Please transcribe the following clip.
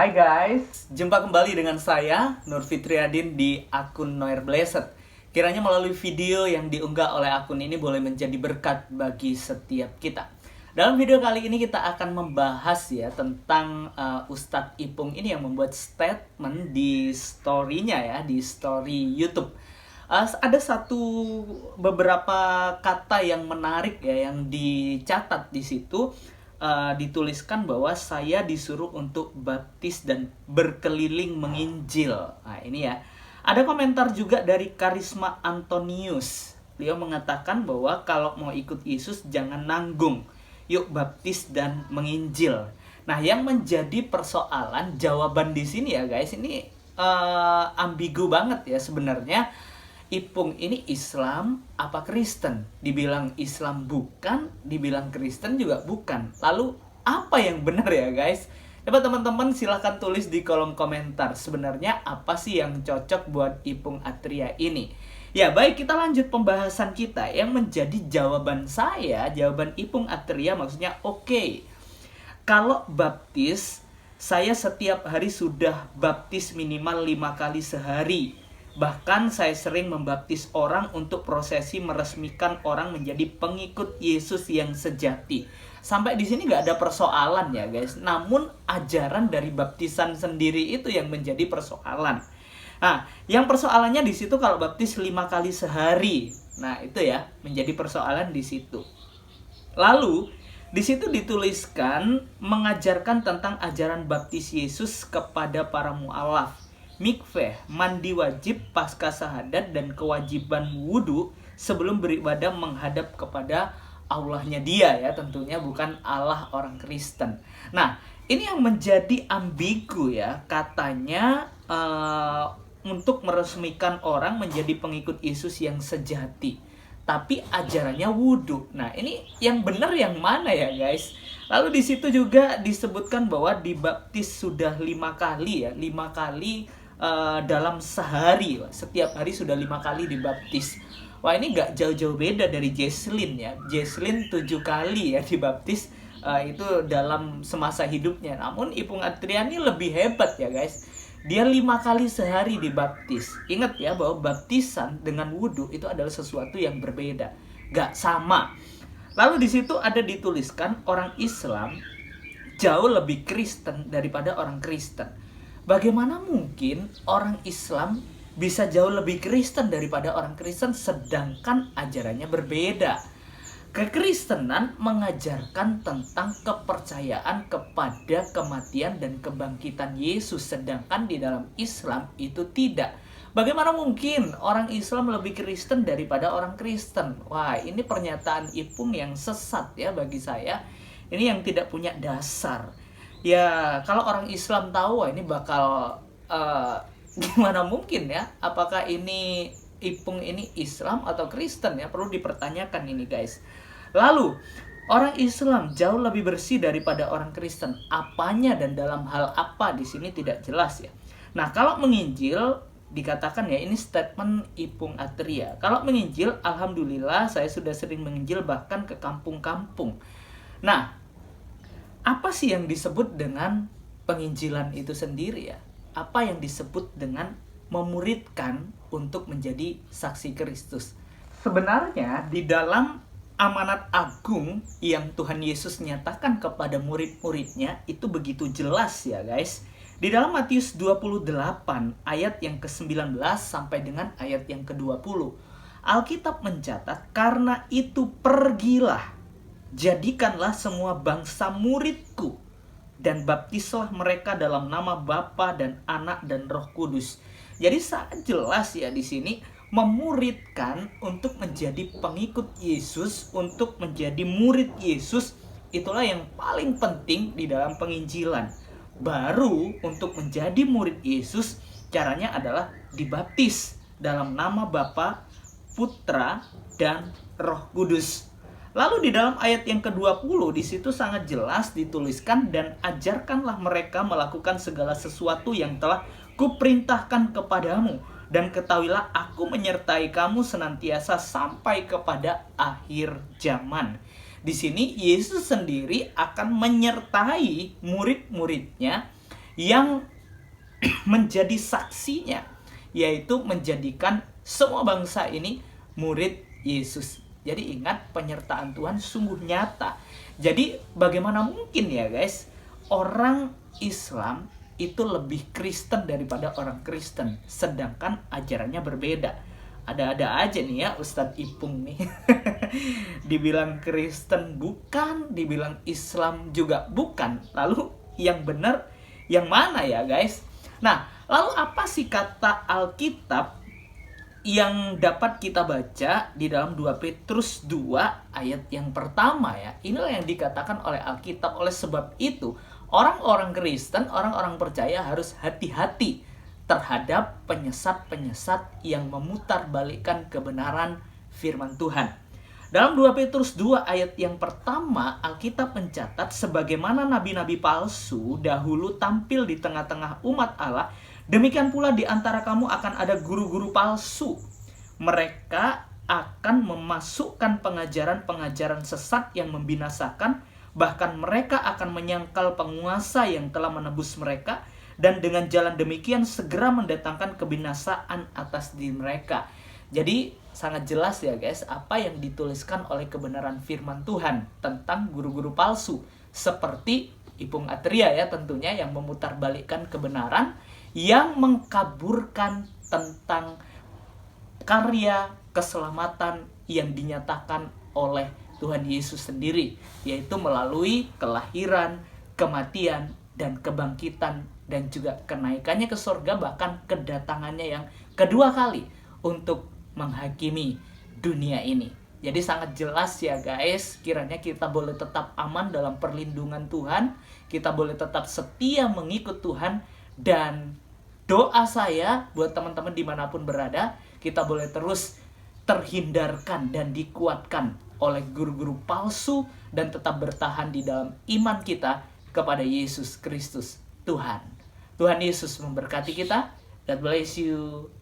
Hai guys, jumpa kembali dengan saya Nur Fitriadin di akun Noir Blessed. Kiranya melalui video yang diunggah oleh akun ini boleh menjadi berkat bagi setiap kita. Dalam video kali ini kita akan membahas ya tentang Ustadz Ipung ini yang membuat statement di story-nya ya, di story YouTube. Ada beberapa kata yang menarik ya yang dicatat di situ. Dituliskan bahwa saya disuruh untuk baptis dan berkeliling menginjil. Nah ini ya. Ada komentar juga dari Karisma Antonius. Beliau mengatakan bahwa kalau mau ikut Yesus jangan nanggung. Yuk baptis dan menginjil. Nah yang menjadi persoalan jawaban di sini ya guys, ini ambigu banget ya sebenarnya. Ipung ini Islam apa Kristen? Dibilang Islam bukan, dibilang Kristen juga bukan. Lalu apa yang benar ya guys? Coba teman-teman silahkan tulis di kolom komentar. Sebenarnya apa sih yang cocok buat Ipung Atria ini? Ya baik, kita lanjut pembahasan kita. Yang menjadi jawaban saya, jawaban Ipung Atria maksudnya oke. Kalau baptis, saya setiap hari sudah baptis minimal 5 kali sehari. Bahkan saya sering membaptis orang untuk prosesi meresmikan orang menjadi pengikut Yesus yang sejati. Sampai di sini nggak ada persoalan ya guys. Namun ajaran dari baptisan sendiri itu yang menjadi persoalan. Nah, yang persoalannya di situ kalau baptis 5 kali sehari. Nah, itu ya menjadi persoalan di situ. Lalu di situ dituliskan mengajarkan tentang ajaran baptis Yesus kepada para mu'alaf. Mikveh, mandi wajib pasca syahadat dan kewajiban wudhu sebelum beribadah menghadap kepada Allahnya dia ya, tentunya bukan Allah orang Kristen. Nah ini yang menjadi ambigu ya, katanya untuk meresmikan orang menjadi pengikut Yesus yang sejati, tapi ajarannya wudhu. Nah ini yang benar yang mana ya guys? Lalu di situ juga disebutkan bahwa dibaptis sudah 5 kali ya, 5 kali dalam sehari. Setiap hari sudah 5 kali dibaptis. Wah ini gak jauh-jauh beda dari Jesslyn ya. Jesslyn 7 kali ya dibaptis, itu dalam semasa hidupnya. Namun Ipung Atria ini lebih hebat ya guys. Dia 5 kali sehari dibaptis. Ingat ya bahwa baptisan dengan wudhu itu adalah sesuatu yang berbeda, gak sama. Lalu di situ ada dituliskan orang Islam jauh lebih Kristen daripada orang Kristen. Bagaimana mungkin orang Islam bisa jauh lebih Kristen daripada orang Kristen sedangkan ajarannya berbeda? Kekristenan mengajarkan tentang kepercayaan kepada kematian dan kebangkitan Yesus, sedangkan di dalam Islam itu tidak. Bagaimana mungkin orang Islam lebih Kristen daripada orang Kristen? Wah, ini pernyataan Ipung yang sesat ya bagi saya. Ini yang tidak punya dasar. Ya, kalau orang Islam tahu, wah ini bakal gimana mungkin ya? Apakah ini Ipung ini Islam atau Kristen ya? Perlu dipertanyakan ini guys. Lalu, orang Islam jauh lebih bersih daripada orang Kristen. Apanya dan dalam hal apa di sini tidak jelas ya. Nah, kalau menginjil dikatakan ya, ini statement Ipung Atria. Kalau menginjil, alhamdulillah saya sudah sering menginjil bahkan ke kampung-kampung. Nah, apa sih yang disebut dengan penginjilan itu sendiri ya? Apa yang disebut dengan memuridkan untuk menjadi saksi Kristus? Sebenarnya di dalam amanat agung yang Tuhan Yesus nyatakan kepada murid-muridnya itu begitu jelas ya guys. Di dalam Matius 28 ayat yang ke-19 sampai dengan ayat yang ke-20. Alkitab mencatat, karena itu pergilah, jadikanlah semua bangsa muridku dan baptislah mereka dalam nama Bapa dan Anak dan Roh Kudus. Jadi sangat jelas ya di sini memuridkan untuk menjadi pengikut Yesus, untuk menjadi murid Yesus, itulah yang paling penting di dalam penginjilan. Baru untuk menjadi murid Yesus caranya adalah dibaptis dalam nama Bapa, Putra dan Roh Kudus. Lalu di dalam ayat yang ke-20 di situ sangat jelas dituliskan, dan ajarkanlah mereka melakukan segala sesuatu yang telah kuperintahkan kepadamu, dan ketahuilah aku menyertai kamu senantiasa sampai kepada akhir zaman. Di sini Yesus sendiri akan menyertai murid-muridnya yang menjadi saksinya, yaitu menjadikan semua bangsa ini murid Yesus. Jadi ingat, penyertaan Tuhan sungguh nyata. Jadi bagaimana mungkin ya guys, orang Islam itu lebih Kristen daripada orang Kristen, sedangkan ajarannya berbeda. Ada-ada aja nih ya Ustadz Ipung nih. Dibilang Kristen bukan, dibilang Islam juga bukan. Lalu yang benar yang mana ya guys? Nah, lalu apa sih kata Alkitab yang dapat kita baca di dalam 2 Petrus 2 ayat yang pertama ya? Inilah yang dikatakan oleh Alkitab. Oleh sebab itu, orang-orang Kristen, orang-orang percaya harus hati-hati terhadap penyesat-penyesat yang memutarbalikkan kebenaran firman Tuhan. Dalam 2 Petrus 2 ayat yang pertama, Alkitab mencatat sebagaimana nabi-nabi palsu dahulu tampil di tengah-tengah umat Allah, demikian pula di antara kamu akan ada guru-guru palsu. Mereka akan memasukkan pengajaran-pengajaran sesat yang membinasakan, bahkan mereka akan menyangkal penguasa yang telah menebus mereka, dan dengan jalan demikian segera mendatangkan kebinasaan atas diri mereka. Jadi sangat jelas ya guys, apa yang dituliskan oleh kebenaran firman Tuhan tentang guru-guru palsu seperti Ipung Atria ya tentunya, yang memutarbalikkan kebenaran, yang mengkaburkan tentang karya keselamatan yang dinyatakan oleh Tuhan Yesus sendiri, yaitu melalui kelahiran, kematian, dan kebangkitan, dan juga kenaikannya ke surga, bahkan kedatangannya yang kedua kali untuk menghakimi dunia ini. Jadi sangat jelas ya guys, kiranya kita boleh tetap aman dalam perlindungan Tuhan, kita boleh tetap setia mengikut Tuhan, dan doa saya buat teman-teman dimanapun berada, kita boleh terus terhindarkan dan dikuatkan oleh guru-guru palsu, dan tetap bertahan di dalam iman kita kepada Yesus Kristus Tuhan. Tuhan Yesus memberkati kita. God bless you.